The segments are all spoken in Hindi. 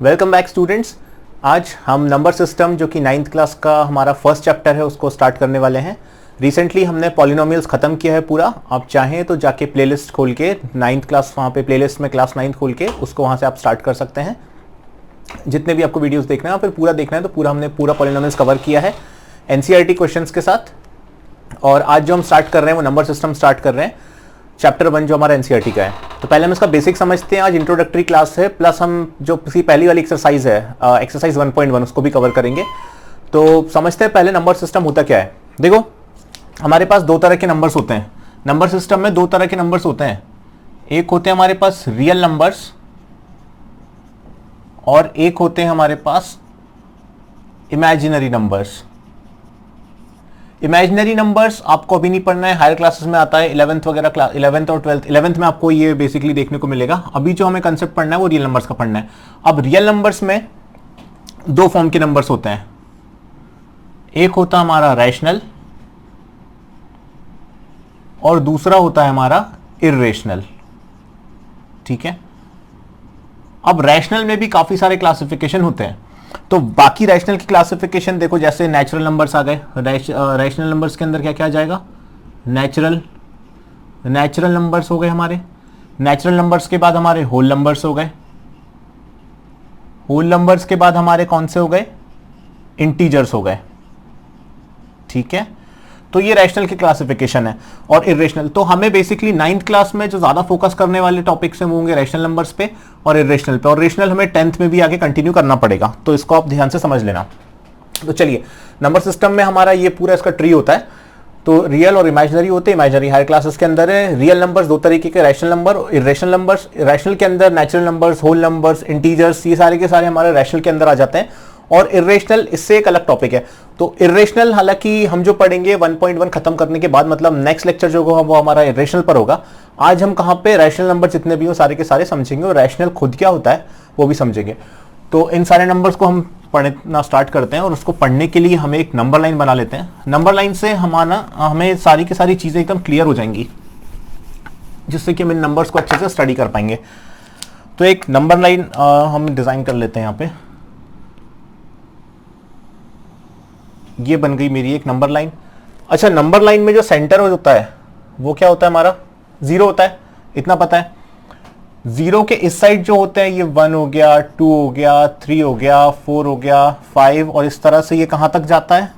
Welcome back students. आज हम नंबर सिस्टम जो कि 9th क्लास का हमारा फर्स्ट चैप्टर है उसको स्टार्ट करने वाले हैं। रिसेंटली हमने पॉलिनोमियल्स ख़त्म किया है पूरा। आप चाहें तो जाके प्लेलिस्ट खोल के 9th क्लास वहाँ पे प्लेलिस्ट में क्लास 9 खोल के उसको वहाँ से आप स्टार्ट कर सकते हैं। जितने भी आपको वीडियोस देखना है फिर पूरा देखना है तो पूरा हमने पूरा पॉलिनोमियल्स कवर किया है NCERT क्वेश्चंस के साथ। और आज जो हम स्टार्ट कर रहे हैं वो नंबर सिस्टम स्टार्ट कर रहे हैं, चैप्टर 1 जो हमारा NCERT का है। तो पहले हम इसका बेसिक समझते हैं। आज इंट्रोडक्टरी क्लास है, प्लस हम जो इसकी पहली वाली एक्सरसाइज है एक्सरसाइज 1.1 उसको भी कवर करेंगे। तो समझते हैं पहले नंबर सिस्टम होता क्या है। देखो, हमारे पास दो तरह के नंबर्स होते हैं। नंबर सिस्टम में दो तरह के नंबर्स होते हैं। एक होते हैं हमारे पास रियल नंबर्स और एक होते हैं हमारे पास इमेजिनरी नंबर्स। इमेजिनरी नंबर्स आपको अभी नहीं पढ़ना है, हायर क्लासेस में आता है 11th वगैरह, 11th और 12th। 11th में आपको ये बेसिकली देखने को मिलेगा। अभी जो हमें कंसेप्ट पढ़ना है वो रियल नंबर्स का पढ़ना है। अब रियल नंबर्स में दो फॉर्म के नंबर्स होते हैं। एक होता है हमारा रैशनल और दूसरा होता है हमारा इर्रेशनल। ठीक है। अब रैशनल में भी काफी सारे क्लासिफिकेशन होते हैं। तो बाकी रैशनल की क्लासिफिकेशन देखो, जैसे नेचुरल नंबर्स आ गए। रैशनल नंबर्स के अंदर क्या क्या आ जाएगा? नेचुरल नंबर्स हो गए हमारे। नेचुरल नंबर्स के बाद हमारे होल नंबर्स हो गए। होल नंबर्स के बाद हमारे कौन से हो गए? इंटीजर्स हो गए। ठीक है। तो ये रैशनल की क्लासिफिकेशन है। और इर्रेशनल, तो हमें बेसिकली 9th क्लास में जो ज्यादा फोकस करने वाले टॉपिक्स हैं वो होंगे रैशनल नंबर्स पे और इर्रेशनल पे। और रेशनल हमें 10th में भी आगे कंटिन्यू करना पड़ेगा, तो इसको आप ध्यान से समझ लेना। तो चलिए, नंबर सिस्टम में हमारा ये पूरा इसका ट्री होता है। तो रियल और इमेजिनरी होते हैं। इमेजिनरी हायर क्लासेस के अंदर है। रियल नंबर्स दो तरीके के, रैशनल नंबर और इर्रेशनल नंबर्स। रैशनल के अंदर natural numbers, whole numbers, integers, ये सारे के सारे हमारे रैशनल के अंदर आ जाते हैं। और इर्रेशनल इससे एक अलग टॉपिक है। तो इर्रेशनल हालांकि हम जो पढ़ेंगे 1.1 खत्म करने के बाद, मतलब नेक्स्ट लेक्चर जो होगा वो हमारा इर्रेशनल पर होगा। आज हम कहां पे रैशनल नंबर जितने भी हो सारे के सारे समझेंगे और रैशनल खुद क्या होता है वो भी समझेंगे। तो इन सारे नंबर्स को हम पढ़ना स्टार्ट करते हैं और उसको पढ़ने के लिए हमें एक नंबर लाइन बना लेते हैं। नंबर लाइन से हमें सारी की सारी चीजें एकदम क्लियर हो जाएंगी, जिससे कि हम इन नंबर्स को अच्छे से स्टडी कर पाएंगे। तो एक नंबर लाइन हम डिजाइन कर लेते हैं। यहाँ पे ये बन गई मेरी एक नंबर लाइन। अच्छा, नंबर लाइन में जो सेंटर होता है वो क्या होता है? हमारा 0 होता है, इतना पता है। 0 के इस साइड जो होते हैं ये 1 हो गया, 2 हो गया, 3 हो गया, 4 हो गया, 5, और इस तरह से ये कहां तक जाता है?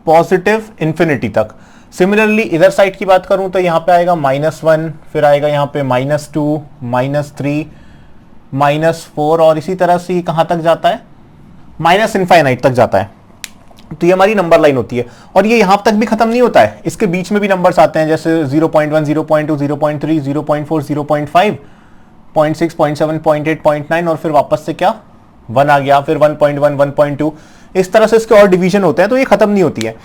पॉजिटिव इंफिनिटी तक। सिमिलरली इधर साइड की बात करूं तो यहां पे आएगा -1, फिर आएगा यहां पे -2, -3, -4, और इसी तरह से ये कहां तक जाता है? -इनफाइनाइट तक जाता है। तो ये हमारी नंबर लाइन होती है। और ये यहां तक भी खत्म नहीं होता है, इसके बीच में भी नंबर्स आते हैं, जैसे 0.1, 0.2, 0.3, 0.4, 0.5, 0.6, 0.7, 0.8, 0.9, और फिर वापस से क्या 1 आ गया, फिर 1.1, 1.2, इस तरह से इसके और डिवीजन होते हैं। तो ये खत्म नहीं होती है।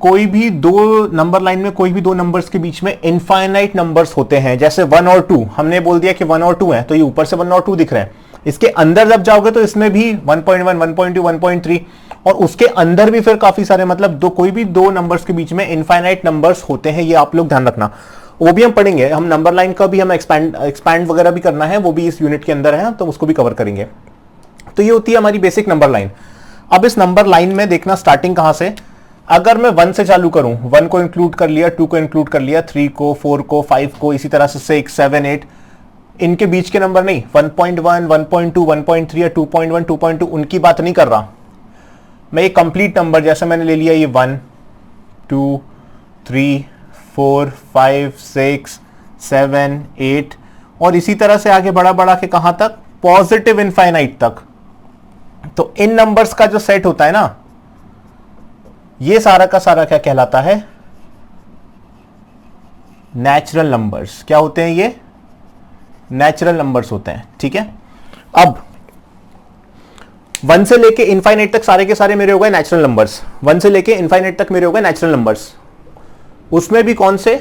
कोई भी दो नंबर लाइन में कोई भी दो नंबर्स के बीच में इनफाइनाइट नंबर्स होते हैं, जैसे 1 और 2। हमने बोल दिया कि 1 और 2 है, तो ये ऊपर से 1 और 2 दिख रहे हैं। इसके अंदर जब जाओगे तो इसमें भी 1.1, 1.2, 1.3, और उसके अंदर भी फिर काफी सारे, मतलब कोई भी दो नंबर्स के बीच में इनफाइनाइट नंबर्स होते हैं। ये आप लोग ध्यान रखना, वो भी हम पढ़ेंगे। हम नंबर लाइन का भी हम एक्सपैंड वगैरह भी करना है, वो भी इस यूनिट के अंदर है, तो उसको भी कवर करेंगे। तो ये होती है हमारी बेसिक नंबर लाइन। अब इस नंबर लाइन में देखना स्टार्टिंग कहां से। अगर मैं 1 से चालू करूं, 1 को इंक्लूड कर लिया, 2 को इंक्लूड कर लिया, 3 को, 4 को, 5 को, इसी तरह से 6, 7, 8, इनके बीच के नंबर नहीं, 1.1, 1.2, 1.3 या 2.1, 2.2, उनकी बात नहीं कर रहा मैं। एक कंप्लीट नंबर जैसे मैंने ले लिया ये 1, 2, 3, 4, 5, 6, 7, 8, और इसी तरह से आगे बढ़ा बढ़ा के कहां तक? पॉजिटिव इनफाइनाइट तक। तो इन नंबर्स का जो सेट होता है ना, ये सारा का सारा क्या कहलाता है? Natural numbers. क्या होते हैं ये? नेचुरल नंबर्स होते हैं। ठीक है। अब 1 से लेके इनफाइनाइट तक सारे के सारे मेरे हो गए नेचुरल नंबर्स। 1 से लेके इनफाइनाइट तक मेरे हो गए नेचुरल नंबर्स। उसमें भी कौन से?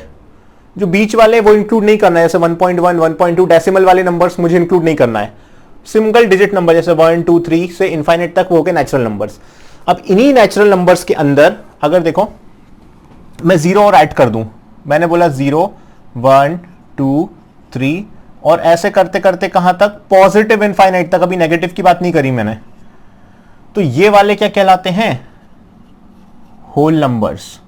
जो बीच वाले वो इंक्लूड नहीं करना है, जैसे 1.1, 1.2 डेसिमल वाले नंबर्स मुझे इंक्लूड नहीं करना है। सिंगल डिजिट नंबर जैसे 1, 2, 3 से इनफाइनाइट तक वो हो गए नेचुरल नंबर्स। अब इन्हीं नेचुरल नंबर्स के अंदर अगर देखो मैं 0 और ऐड कर दूं, मैंने बोला 0, 1, 2, 3, और ऐसे करते करते कहां तक, पॉजिटिव इनफाइनाइट तक, अभी नेगेटिव की बात नहीं करी मैंने। तो ये वाले क्या कहलाते हैं, होल नंबर्स।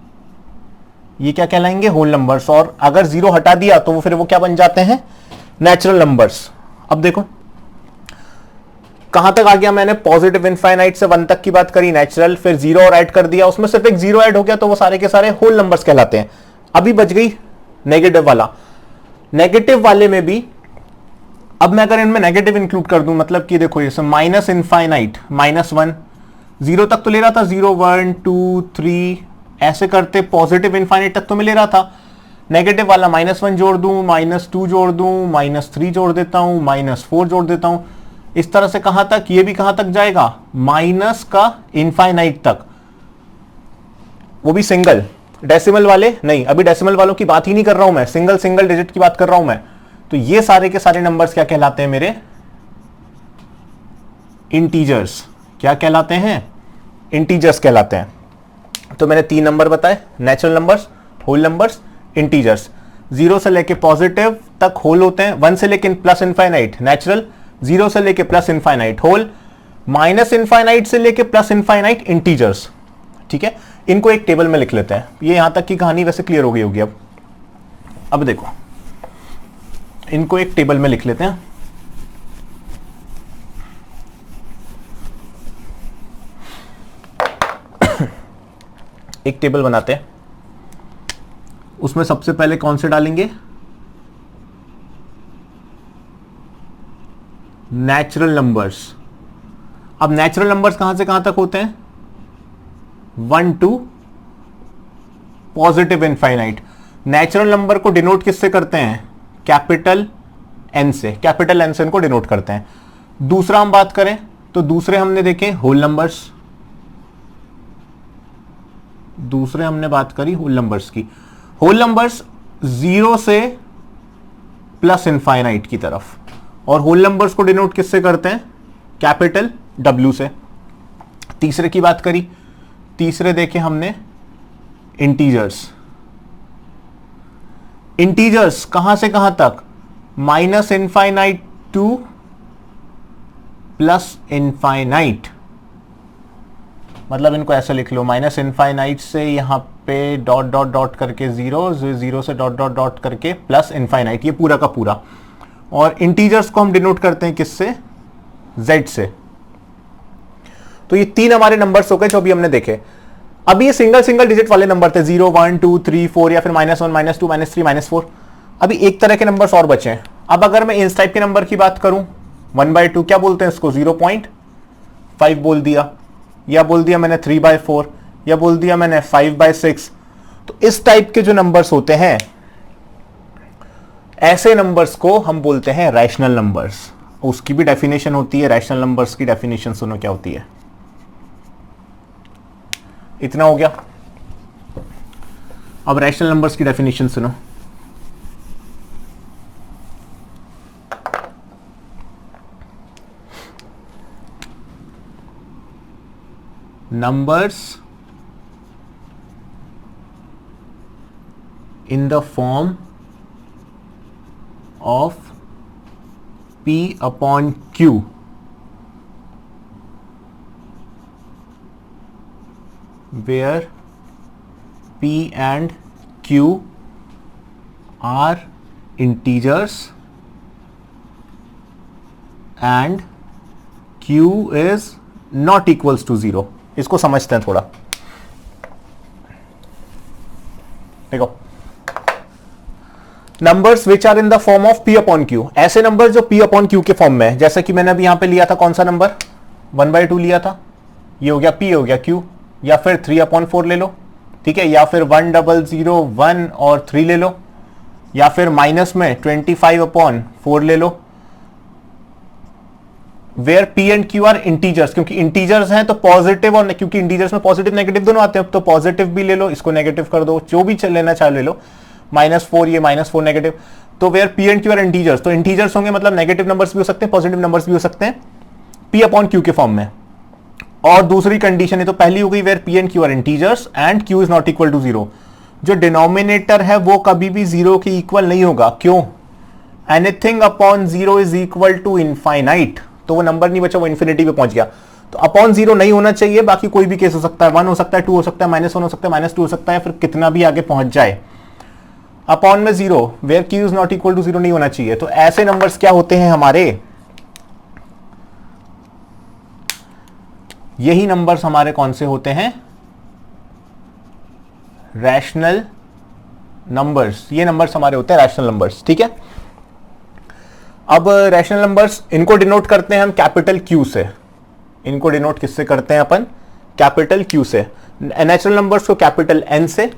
ये क्या कहलाएंगे, होल नंबर्स। और अगर जीरो हटा दिया तो वो फिर वो क्या बन जाते हैं, नेचुरल नंबर्स। अब देखो कहां तक आ गया मैंने, पॉजिटिव इनफाइनाइट से 1 तक की बात करी, नेचुरल, फिर जीरो और ऐड कर दिया, उसमें सिर्फ एक जीरो ऐड हो गया तो वो सारे के सारे होल नंबर्स कहलाते हैं। अभी बच गई नेगेटिव वाला। नेगेटिव वाले में भी अब मैं अगर इनमें नेगेटिव इंक्लूड कर दूं, मतलब कि देखो ये माइनस इनफाइनाइट, -1, जीरो तक तो ले रहा था, 0 1 2 3 ऐसे करते पॉजिटिव इनफाइनाइट तक तो मैं ले रहा था। नेगेटिव वाला -1 जोड़ दूं, -2 जोड़ दूं, -3 जोड़ देता हूं, -4 जोड़ देता हूं, इस तरह से कहां तक, ये भी कहां तक जाएगा, माइनस का इनफाइनाइट तक, वो भी सिंगल। डेसिमल वाले नहीं, अभी डेसिमल वालों की बात ही नहीं कर रहा हूं मैं, सिंगल सिंगल डिजिट की बात कर रहा हूं मैं। तो ये सारे के सारे नंबर्स क्या कहलाते हैं मेरे, इंटीजर्स। क्या कहलाते हैं, इंटीजर्स कहलाते हैं। तो मैंने 3 नंबर बताए, natural numbers, whole numbers, integers. 0 से लेके पॉजिटिव तक होल होते हैं, 1 से लेके प्लस इनफाइनाइट नेचुरल, 0 से लेके plus infinite whole, minus infinite से लेके प्लस इनफाइनाइट इंटीजर्स। ठीक है, इनको एक टेबल में लिख लेते हैं। ये यहां तक की कहानी वैसे क्लियर हो गई होगी। अब देखो इनको एक टेबल में लिख लेते हैं। एक टेबल बनाते हैं, उसमें सबसे पहले कौन से डालेंगे, नेचुरल नंबर्स। अब नेचुरल नंबर्स कहां से कहां तक होते हैं, 1 to positive infinite. Natural number को डिनोट किससे करते हैं, कैपिटल एन से, कैपिटल एन से इनको डिनोट करते हैं। दूसरा हम बात करें तो दूसरे हमने देखे होल नंबर्स, दूसरे हमने बात करी होल नंबर्स की। होल नंबर्स 0 से प्लस इनफाइनाइट की तरफ, और होल नंबर्स को डिनोट किससे करते हैं, कैपिटल W से। तीसरे की बात करी, तीसरे देखे हमने इंटीजर्स। इंटीजर्स कहां से कहां तक, minus infinite two plus infinite. मतलब इनको ऐसे लिख लो, माइनस इनफाइनाइट से यहां पे डॉट डॉट डॉट करके 0, 0 से डॉट डॉट डॉट करके प्लस इनफाइनाइट, ये पूरा का पूरा। और इंटीजर्स को हम डिनोट करते हैं किससे, Z से। तो ये 3 हमारे नंबर्स हो गए जो अभी हमने देखे। अभी ये सिंगल सिंगल डिजिट वाले नंबर थे, 0 1 2 3 4 या फिर -1 -2 -3 -4। अभी एक तरह के नंबर्स और बचे हैं। अब अगर मैं इस टाइप के नंबर की बात करूं, 1/2 क्या बोलते हैं इसको, 0.5 बोल दिया, या बोल दिया मैंने 3/4, या बोल दिया मैंने 5/6। तो इस टाइप के जो नंबर्स होते हैं, ऐसे नंबर्स को हम बोलते हैं रैशनल नंबर्स। उसकी भी डेफिनेशन होती है, रैशनल नंबर्स की डेफिनेशन सुनो क्या होती है। इतना हो गया। अब रैशनल नंबर्स की डेफिनेशन सुनो। numbers in the form of P upon Q where P and Q are integers and Q is not equals to 0। इसको समझते हैं थोड़ा। देखो, numbers which are in the form of P upon Q, ऐसे नंबर जो P अपॉन Q के फॉर्म में है। जैसे कि मैंने अभी यहां पे लिया था कौन सा नंबर, 1/2 लिया था, ये हो गया P, हो गया Q। या फिर 3/4 ले लो, ठीक है, या फिर 1 0 0 1 और 3 ले लो, या फिर माइनस में 25/4 ले लो। Where P and Q are integers, क्योंकि इंटीजर्स हैं तो पॉजिटिव, और क्योंकि इंटीजर्स में पॉजिटिव नेगेटिव दोनों आते हैं, तो पॉजिटिव भी ले लो, इसको नेगेटिव कर दो, जो भी लेना चाहे ले लो, -4 ये -4 नेगेटिव। तो where P and Q are integers, तो इंटीजर्स होंगे मतलब नेगेटिव नंबर्स भी हो सकते हैं, पॉजिटिव नंबर्स भी हो सकते हैं P अपॉन Q के फॉर्म में। और दूसरी कंडीशन है, तो पहली हो गई where P and Q are integers and Q is not equal to 0। जो डिनोमिनेटर है वो कभी भी 0 के इक्वल नहीं होगा। क्यों, anything upon zero is equal to infinite, तो वो नंबर नहीं बचा, वो इन्फिनिटी पे पहुंच गया। तो अपॉन जीरो नहीं होना चाहिए, बाकी कोई भी केस हो सकता है, 1 हो सकता है, 2 हो सकता है, -1 हो सकता है, -2 हो सकता है, फिर कितना भी आगे पहुंच जाए। अपॉन में zero, where Q is not equal to zero नहीं होना चाहिए। तो ऐसे नंबर्स क्या होते हैं हमारे, यही नंबर्स हमारे कौन से होते हैं, रैशनल नंबर्स। ये नंबर्स हमारे होते हैं रैशनल नंबर्स, ठीक है। अब रैशनल नंबर्स, इनको डिनोट करते हैं हम कैपिटल क्यू से। इनको डिनोट किससे करते हैं अपन, कैपिटल क्यू से। नेचुरल नंबर्स को कैपिटल एन से,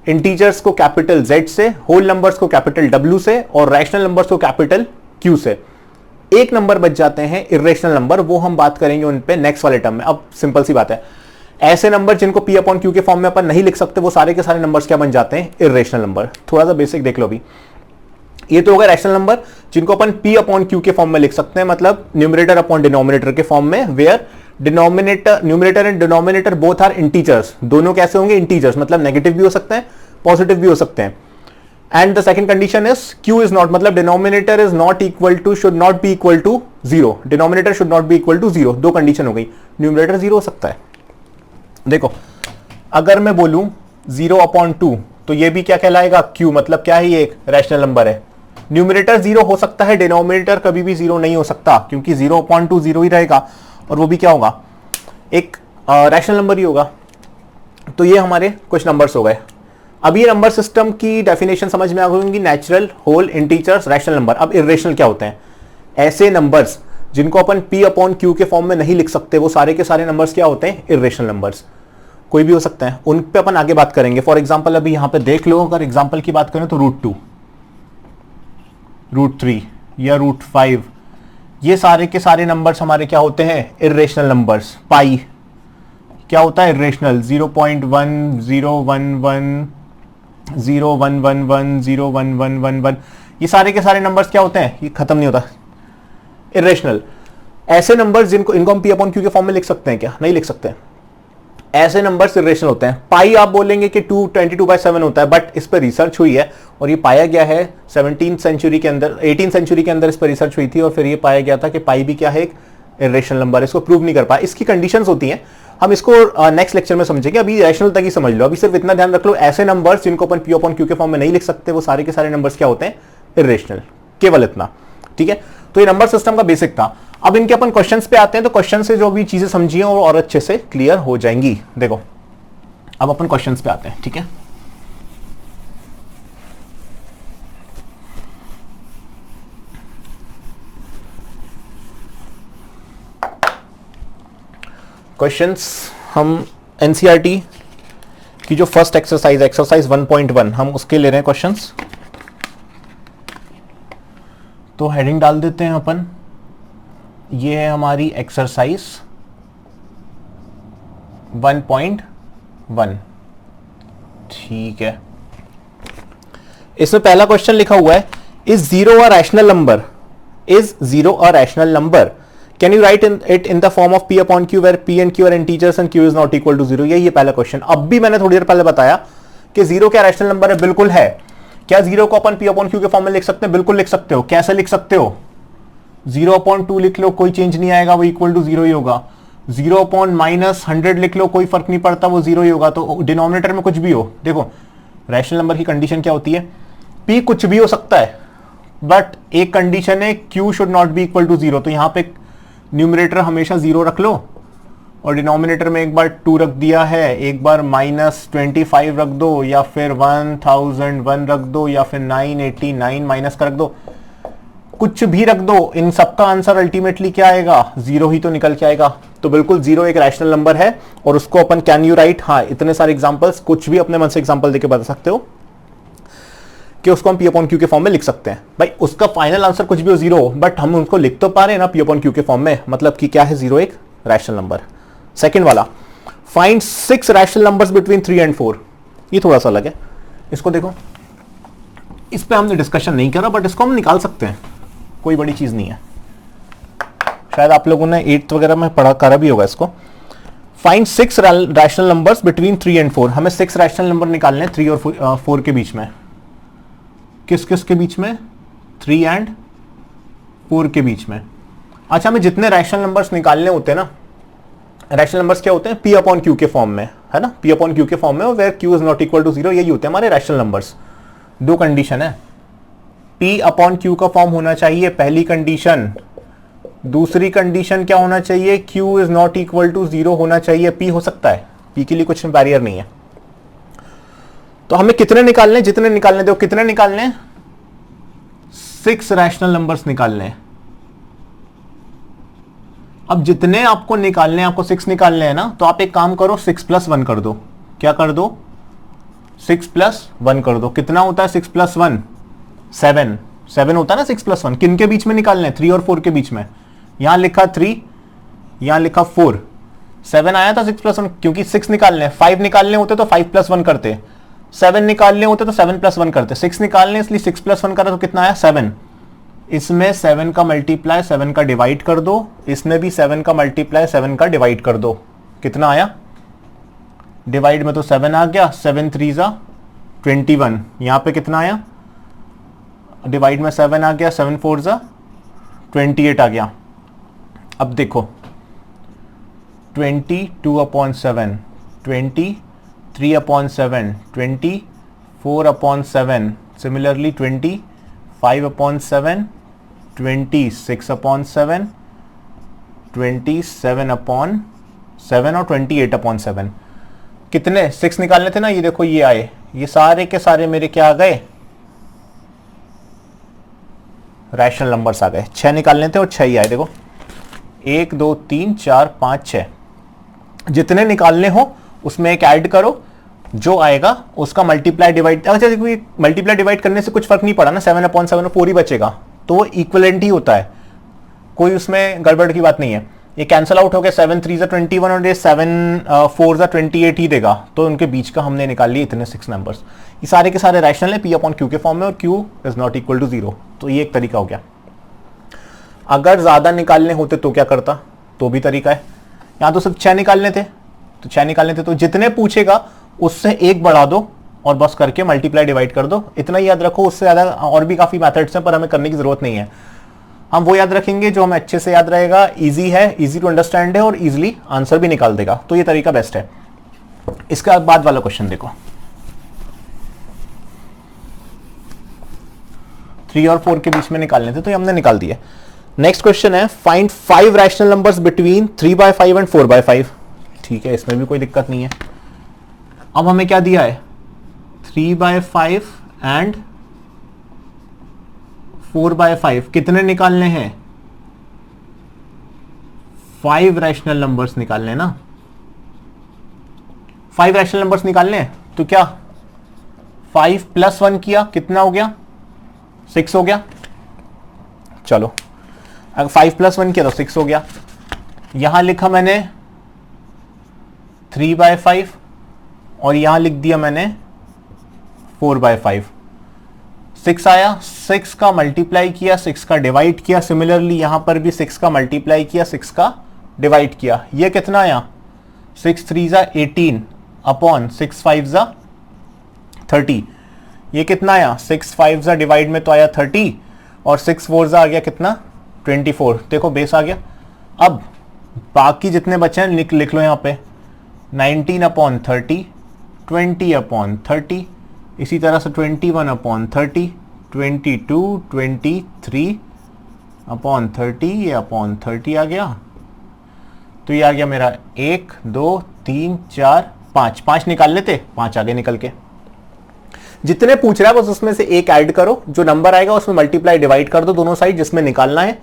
इंटीजर्स को कैपिटल जेड से, होल नंबर्स को कैपिटल डब्ल्यू से, और रैशनल नंबर्स को कैपिटल क्यू से। एक नंबर बच जाते हैं इर्रेशनल नंबर, वो हम बात करेंगे उन पे नेक्स्ट वाले टर्म में। अब सिंपल सी बात है, ऐसे नंबर जिनको पी अपॉन क्यू के फॉर्म में अपन नहीं लिख सकते, वो सारे के सारे नंबर्स क्या बन जाते हैं, इर्रेशनल नंबर। थोड़ा सा बेसिक देख लो अभी। ये तो होगा रैशनल नंबर जिनको अपन पी अपॉन क्यू के फॉर्म में लिख सकते हैं, मतलब न्यूमरेटर अपॉन डिनोमिनेटर के फॉर्म में, where numerator and denominator both are integers. दोनों कैसे होंगे, इंटीजर्स, मतलब नेगेटिव भी हो सकते हैं, पॉजिटिव भी हो सकते हैं। And the second condition is Q is not, मतलब denominator is not equal to, should not be equal to zero. Denominator should not be equal to zero. दो कंडीशन हो गई, न्यूमरेटर जीरो हो सकता है। देखो, अगर मैं बोलूं 0/2 तो ये भी क्या कहलाएगा, क्यू, मतलब क्या है, ये एक रैशनल नंबर है। न्यूमरेटर जीरो हो सकता है, डिनोमिनेटर कभी भी जीरो नहीं हो सकता, क्योंकि 0/2 जीरो ही रहेगा, और वो भी क्या होगा, एक रैशनल नंबर ही होगा। तो ये हमारे कुछ नंबर्स हो गए। अब ये नंबर सिस्टम की डेफिनेशन समझ में आ गई, natural, whole, integers, rational number. अब इर्रेशनल क्या होते हैं, ऐसे नंबर्स जिनको अपन पी अपॉन क्यू के फॉर्म में नहीं लिख सकते, वो सारे के सारे नंबर्स क्या होते हैं, इर्रेशनल नंबर्स। कोई भी हो सकते हैं, उन पे अपन आगे बात करेंगे। फॉर एग्जांपल अभी यहां पे देख लो, अगर एग्जांपल की बात करें तो √2, √3 या √5, ये सारे के सारे नंबर्स हमारे क्या होते हैं, इर्रेशनल नंबर्स। पाई क्या होता है, इर्रेशनल, 0.1 011 011 01111, ये सारे के सारे नंबर्स क्या होते हैं, ये खत्म नहीं होता, इर्रेशनल। ऐसे नंबर्स जिनको, इनको हम पी अपॉन क्यू के फॉर्म में लिख सकते हैं क्या, नहीं लिख सकते। ऐसे नंबर्स इर्रेशनल होते हैं। पाई आप बोलेंगे कि 22/7 होता है, बट इस पर रिसर्च हुई है और ये पाया गया है 17th सेंचुरी के अंदर, 18th सेंचुरी के अंदर इस पर रिसर्च हुई थी, और फिर ये पाया गया था कि पाई भी क्या है, एक इर्रेशनल नंबर। इसको प्रूव नहीं कर पाया, इसकी कंडीशंस होती हैं, हम इसको नेक्स्ट लेक्चर में समझेंगे। अभी रैशनल तक ही समझ लो, अभी सिर्फ इतना ध्यान रख लो, ऐसे नंबर्स जिनको अपन पी अपॉन क्यू के फॉर्म में नहीं लिख सकते, वो सारे के सारे नंबर्स क्या होते हैं, इर्रेशनल। केवल इतना, ठीक है। तो ये नंबर सिस्टम का बेसिक था। अब इनके अपन क्वेश्चंस पे आते हैं, तो क्वेश्चन से जो भी चीजें समझिए और अच्छे से क्लियर हो जाएंगी। देखो, अब अपन क्वेश्चंस पे आते हैं, ठीक है। क्वेश्चंस हम एनसीईआरटी की जो फर्स्ट एक्सरसाइज 1.1 हम उसके ले रहे हैं क्वेश्चंस। तो हेडिंग डाल देते हैं अपन, ये है हमारी एक्सरसाइज 1.1, ठीक है। इसमें पहला क्वेश्चन लिखा हुआ है, is zero a rational number, is zero a rational number, can you write it in the form of P upon Q where P and Q are integers and Q is not equal to zero. यही है पहला क्वेश्चन। अब भी मैंने थोड़ी देर पहले बताया कि जीरो क्या रैशनल नंबर है, बिल्कुल है। क्या जीरो को अपन पी अपॉन क्यू के फॉर्म में लिख सकते हैं, बिल्कुल लिख सकते हो। कैसे लिख सकते हो, 0/2 लिख लो, कोई चेंज नहीं आएगा, वो इक्वल टू जीरो ही होगा। 0/-100 लिख लो, कोई फर्क नहीं पड़ता, वो जीरो ही होगा। तो डिनोमिनेटर में कुछ भी हो, देखो रैशनल नंबर की कंडीशन क्या होती है, पी कुछ भी हो सकता है, बट एक कंडीशन है, Q should not be equal to zero. तो यहां पे न्यूमरेटर हमेशा जीरो रख लो, और डिनोमिनेटर में एक बार 2 रख दिया है, एक बार -25 रख दो, या फिर 1001 रख दो, या फिर 989 माइनस कर रख दो, कुछ भी रख दो। इन सबका आंसर अल्टीमेटली क्या आएगा, जीरो ही तो निकल के आएगा। तो बिल्कुल जीरो एक रैशनल नंबर है, और उसको अपन कैन यू राइट, हाँ इतने सारे एग्जांपल्स, कुछ भी अपने मन से एग्जांपल देके बता सकते हो कि उसको हम पी अपॉन क्यू के फॉर्म में लिख सकते हैं। भाई उसका फाइनल आंसर कुछ भी हो, जीरो, बट हम उनको लिख तो पा रहे हैं ना पी अपॉन क्यू के फॉर्म में, मतलब कि क्या है, जीरो एक रैशनल नंबर। सेकंड वाला, find 6 rational numbers between 3 and 4। ये थोड़ा सा अलग है, इसको देखो, इस पे हमने डिस्कशन नहीं करा, बट इसको हम निकाल सकते हैं, कोई बड़ी चीज नहीं है। शायद आप लोगों ने 8th वगैरह में पढ़ा करा भी होगा इसको। Find 6 rational numbers between 3 and 4। हमें 6 रैशनल नंबर निकालने हैं 3 और 4 के बीच में। किस किस के बीच में, 3 एंड 4 के बीच में। अच्छा, हमें जितने रैशनल नंबर्स निकालने होते हैं ना, रैशनल नंबर्स क्या होते हैं, P अपॉन Q के फॉर्म में, है ना, P अपॉन Q के फॉर्म में, where Q is not equal to 0, यही होते हैं हमारे रैशनल नंबर्स। दो कंडीशन है, P अपॉन Q का फॉर्म होना चाहिए, पहली कंडीशन। दूसरी कंडीशन क्या होना चाहिए, Q is not equal to 0 होना चाहिए। P हो सकता है, P के लिए कुछ बैरियर नहीं है। तो हमें कितने निकालने, जितने निकालने दो, कितने निकालने, 6 रैशनल नंबर्स निकालने हैं। अब जितने आपको निकालने हैं, आपको 6 निकालने हैं ना, तो आप एक काम करो, 6 + 1 कर दो। क्या कर दो, 6 + 1 कर दो। कितना होता है 6 + 1, 7। 7 होता है ना 6 + 1। किन के बीच में निकालने हैं, 3 और 4 के बीच में। यहां लिखा 3, यहां लिखा 4, 7 आया था 6 + 1, क्योंकि 6 निकालने हैं। 5 निकालने होते तो 5 + 1 करते, 7 निकालने होते तो 7 + 1 करते। 6 निकालने इसलिए 6 + 1 करा तो कितना आया, 7। इसमें 7 का मल्टीप्लाई 7 का डिवाइड कर दो, इसमें भी 7 का मल्टीप्लाई 7 का डिवाइड कर दो। कितना आया, डिवाइड में तो 7 आ गया, 7 3 = 21। यहां पे कितना आया, डिवाइड में 7 आ गया, 7 4 = 28 आ गया। अब देखो 22/7, 23/7, 24/7, सिमिलरली 25/7, 26/7, 27/7 और 28/7। कितने 6 निकालने थे ना, ये देखो ये आए, ये सारे के सारे मेरे क्या आ गए, रैशनल नंबर्स आ गए। 6 निकालने थे और 6 ही आए। देखो 1 2 3 4 5 6, जितने निकालने हो उसमें एक ऐड करो, जो आएगा उसका मल्टीप्लाई डिवाइड। अच्छा देखो, ये मल्टीप्लाई डिवाइड करने से कुछ फर्क नहीं पड़ा ना, 7/7 और 4 ही बचेगा, तो वो इक्विवेलेंट ही होता है, कोई उसमें गड़बड़ की बात नहीं है। ये कैंसिल आउट हो गया, 7 3 = 21 और ये 7 4 = 28 ही देगा। तो उनके बीच का हमने निकाल लिए इतने 6 नंबर्स। ये सारे के सारे रैशनल है, P अपॉन Q के फॉर्म में, और Q is not equal to 0। तो ये एक तरीका हो गया। अगर ज्यादा निकालने होते तो क्या करता, तो भी तरीका है। यहां तो सिर्फ 6 निकालने थे, तो 6 निकालने थे, तो जितने पूछेगा उससे एक बढ़ा दो और बस करके मल्टीप्लाई डिवाइड कर दो। इतना ही याद रखो, उससे ज्यादा और भी काफी मेथड्स हैं, पर हमें करने की जरूरत नहीं है। हम वो याद रखेंगे जो हमें अच्छे से याद रहेगा, इजी है, इजी टू अंडरस्टैंड है और इजीली आंसर भी निकाल देगा। तो ये तरीका बेस्ट है। इसका बाद वाला क्वेश्चन देखो, 3 और 4 के बीच में निकालने थे, तो ये हमने निकाल दिया। नेक्स्ट क्वेश्चन है, find 5 rational numbers between 3/5 and 4/5। ठीक है, इसमें भी कोई दिक्कत नहीं है। अब हमें क्या दिया है, 3/5 एंड 4/5, कितने निकालने हैं, 5 रैशनल नंबर्स निकालने ना, 5 रैशनल नंबर्स निकालने हैं। तो क्या 5 + 1 किया, कितना हो गया, 6 हो गया। चलो, अगर 5 + 1 किया तो 6 हो गया। यहां लिखा मैंने 3/5 और यहां लिख दिया मैंने 4/5। 6 आया, 6 का मल्टीप्लाई किया, 6 का डिवाइड किया। सिमिलरली यहां पर भी 6 का मल्टीप्लाई किया, 6 का डिवाइड किया। ये कितना आया, 6 3 = 18 अपॉन 6 5 = 30। ये कितना आया, 6 5 डिवाइड में तो आया 30 और 6 4 आ गया कितना, 24। देखो बेस आ गया। अब बाकी जितने बचे हैं लिख लो यहां पे, 19/30, 20/30, इसी तरह से 21/30, 22, 23/30, ये अपॉन 30 आ गया। तो ये आ गया मेरा 1 2 3 4 5, 5 निकाल लेते, 5 आगे निकल के। जितने पूछ रहा है बस उसमें से एक ऐड करो, जो नंबर आएगा उसमें मल्टीप्लाई डिवाइड कर दो दोनों साइड जिसमें निकालना है।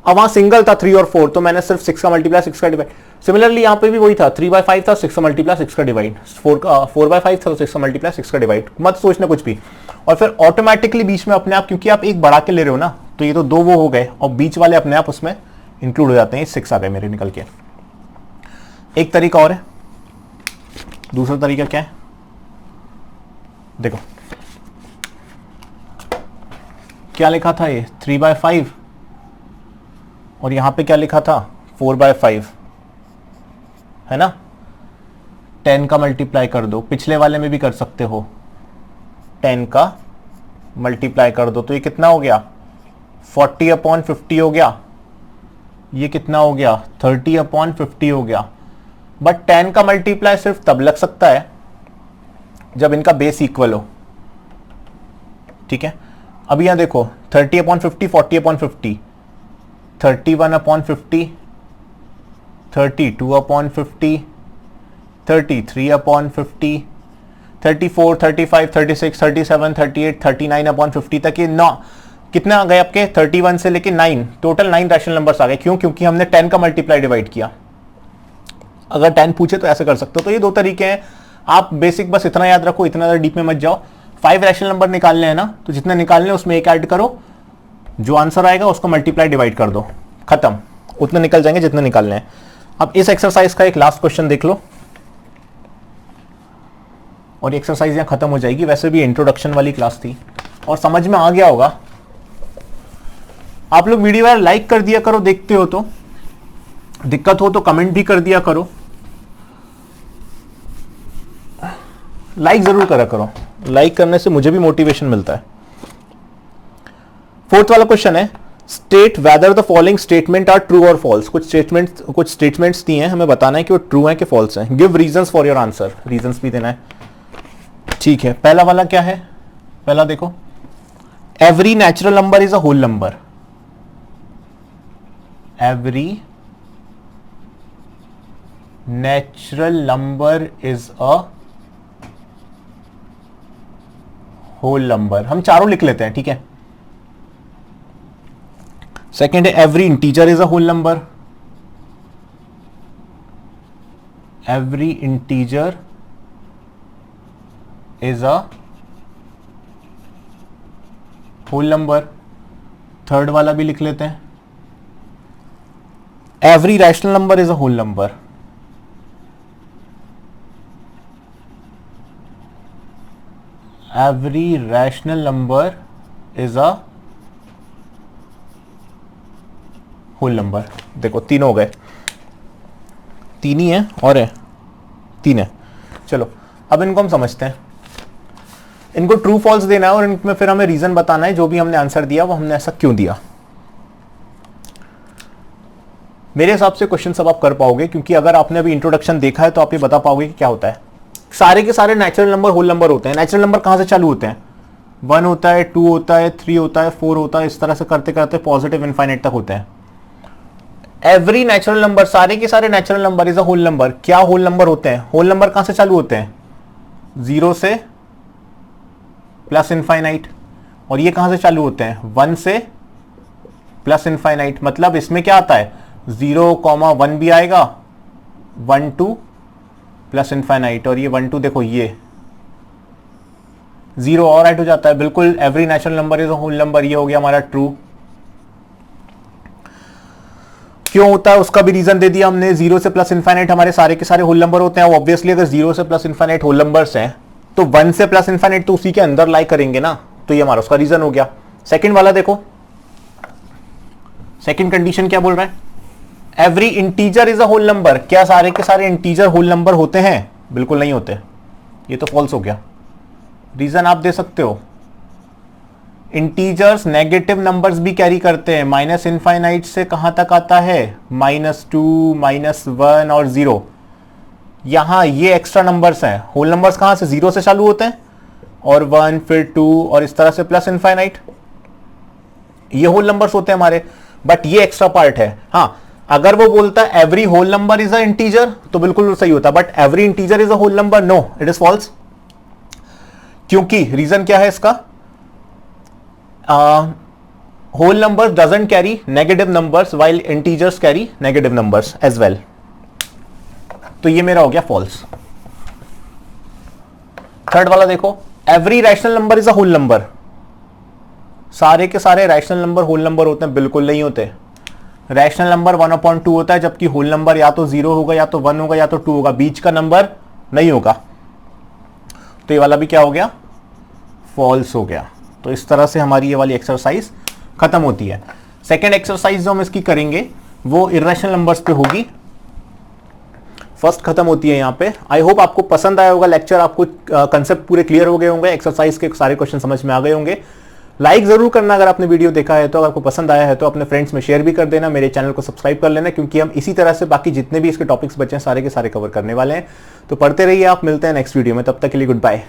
अब वहां सिंगल था 3 और 4, तो मैंने सिर्फ 6 का मल्टीप्लाई 6 का डिवाइड। सिमिलरली यहां पे भी वही था, 3/5 था, 6 का मल्टीप्लाई 6 का डिवाइड, 4/5 था तो 6 का मल्टीप्लाई 6 का डिवाइड। मत सोचना कुछ भी, और फिर ऑटोमेटिकली बीच में अपने आप, क्योंकि आप एक बढ़ा के ले रहे हो ना, तो ये तो 2 वो हो गए और बीच वाले अपने आप उसमें इंक्लूड हो जाते हैं। 6 आ गए मेरे निकल के। एक तरीका और है, दूसरा तरीका क्या है, देखो क्या लिखा था, ये 3/5 और यहां पे क्या लिखा था, 4/5, है ना। 10 का मल्टीप्लाई कर दो, पिछले वाले में भी कर सकते हो, 10 का मल्टीप्लाई कर दो, तो ये कितना हो गया, 40/50 हो गया, ये कितना हो गया 30/50 हो गया। बट 10 का मल्टीप्लाई सिर्फ तब लग सकता है जब इनका बेस इक्वल हो, ठीक है। अब यहां देखो 30/50, 40/50, 31/50, 32/50, 33/50, 34, 35, 36, 37, 38, 39/50 तक ये 9 कितना आ गए आपके 31 से लेके 9, टोटल 9 रैशनल नंबर्स आ गए। क्यों? क्योंकि हमने 10 का मल्टीप्लाई डिवाइड किया। अगर 10 पूछे तो ऐसे कर सकते हो। तो ये दो तरीके हैं, आप बेसिक बस इतना याद रखो, इतना ज़्यादा डीप में मत जाओ। 5 रैशनल नंबर निकालने हैं ना, तो जितने निकालने हैं उसमें एक ऐड करो, जो आंसर आएगा उसको मल्टीप्लाई डिवाइड कर दो, खत्म। उतने निकल जाएंगे जितने निकालने हैं। अब इस एक्सरसाइज का एक लास्ट क्वेश्चन देख लो और एक्सरसाइज यहां खत्म हो जाएगी। वैसे भी इंट्रोडक्शन वाली क्लास थी और समझ में आ गया होगा। आप लोग वीडियो यार लाइक कर दिया करो, देखते हो तो, दिक्कत हो तो कमेंट भी कर दिया करो, लाइक जरूर करा करो, लाइक करने से मुझे भी मोटिवेशन मिलता है। 4th वाला क्वेश्चन है, state whether the following statement are true और फॉल्स। कुछ स्टेटमेंट्स दिए हैं, हमें बताना है कि वो ट्रू है कि फॉल्स है। Give reasons for your answer, reasons भी देना है, ठीक है। पहला वाला क्या है, पहला देखो, every natural number is a whole number. Every natural number is a whole number. हम चारों लिख लेते हैं, ठीक है। सेकेंड है, every integer is a whole number. Every integer is a whole number. Third वाला भी लिख लेते हैं, every rational number is a whole number. Every rational number is a whole number. देखो तीन हो गए, तीन ही है और है, तीन है। चलो अब इनको हम समझते हैं। इनको ट्रू फॉल्स देना है और इनमें फिर हमें रीजन बताना है, जो भी हमने आंसर दिया वो हमने ऐसा क्यों दिया। मेरे हिसाब से क्वेश्चन सब आप कर पाओगे, क्योंकि अगर आपने अभी इंट्रोडक्शन देखा है तो आप ये बता पाओगे कि क्या होता है। सारे के सारे नेचुरल नंबर होल नंबर होते हैं। नेचुरल नंबर कहां से चालू होते हैं? 1 होता है, 2 होता है, 3 होता है, 4 होता है, इस तरह से करते करते पॉजिटिव इनफाइनाइट तक होते हैं। एवरी नेचुरल नंबर, सारे के सारे natural number is a whole number. क्या होल नंबर होते हैं? होल नंबर कहां से चालू होते हैं? 0 से प्लस इनफाइनाइट। और ये कहां से चालू होते हैं? 1 से प्लस इनफाइनाइट। मतलब इसमें क्या आता है? 0,1 भी आएगा, 1 2 प्लस इनफाइनाइट, और ये 1 2 देखो ये 0 और ऐड हो जाता है। बिल्कुल every natural number is a whole number, ये हो गया हमारा ट्रू। क्यों होता है उसका भी रीजन दे दिया हमने। 0 से प्लस इनफाइनाइट हमारे सारे के सारे होल नंबर होते हैं। ऑब्वियसली अगर 0 से प्लस इनफाइनाइट होल नंबर्स हैं तो 1 से प्लस इनफाइनाइट तो उसी के अंदर लाई करेंगे ना, तो ये हमारा उसका रीजन हो गया। सेकंड वाला देखो, सेकंड कंडीशन क्या बोल रहा है? Every integer is a whole number. क्या सारे के सारे इंटीजर होल नंबर होते हैं? बिल्कुल नहीं होते, ये तो फॉल्स हो गया। रीजन आप दे सकते हो, इंटीजर्स नेगेटिव नंबर्स भी कैरी करते हैं। माइनस इनफाइनाइट से कहां तक आता है? -2, -1 और 0। यहां ये एक्स्ट्रा नंबर्स हैं। होल नंबर्स कहां से? 0 से चालू होते हैं और 1 फिर 2 और इस तरह से प्लस इनफाइनाइट, ये होल नंबर्स होते हैं हमारे। बट ये एक्स्ट्रा पार्ट है। हाँ, अगर वो बोलता है every whole number is a integer तो बिल्कुल सही होता, but every integer is a whole number, no, it is false. क्योंकि रीजन क्या है इसका? whole numbers doesn't carry negative numbers while integers carry negative numbers as well. तो ये मेरा हो गया false। थर्ड वाला देखो, every rational number is a whole number। सारे के सारे रैशनल नंबर होल नंबर होते हैं? बिल्कुल नहीं होते। रैशनल नंबर 1/2 होता है, जबकि होल नंबर या तो 0 होगा, या तो 1 होगा, या तो 2 होगा, बीच का नंबर नहीं होगा। तो ये वाला भी क्या हो गया? फॉल्स हो गया। तो इस तरह से हमारी ये वाली एक्सरसाइज खत्म होती है। सेकेंड एक्सरसाइज जो हम इसकी करेंगे वो इर्रेशनल नंबर्स पे होगी। फर्स्ट खत्म होती है यहाँ पे। आई होप आपको पसंद आया होगा लेक्चर, आपको कंसेप्ट पूरे क्लियर हो गए होंगे, एक्सरसाइज के सारे क्वेश्चन समझ में आ गए होंगे। लाइक जरूर करना अगर आपने वीडियो देखा है तो, अगर आपको पसंद आया है तो अपने फ्रेंड्स में शेयर भी कर देना, मेरे चैनल को सब्सक्राइब कर लेना, क्योंकि हम इसी तरह से बाकी जितने भी इसके टॉपिक्स बचे हैं सारे के सारे कवर करने वाले हैं। तो पढ़ते रहिए आप, मिलते हैं नेक्स्ट वीडियो में, तब तक के लिए गुड बाय।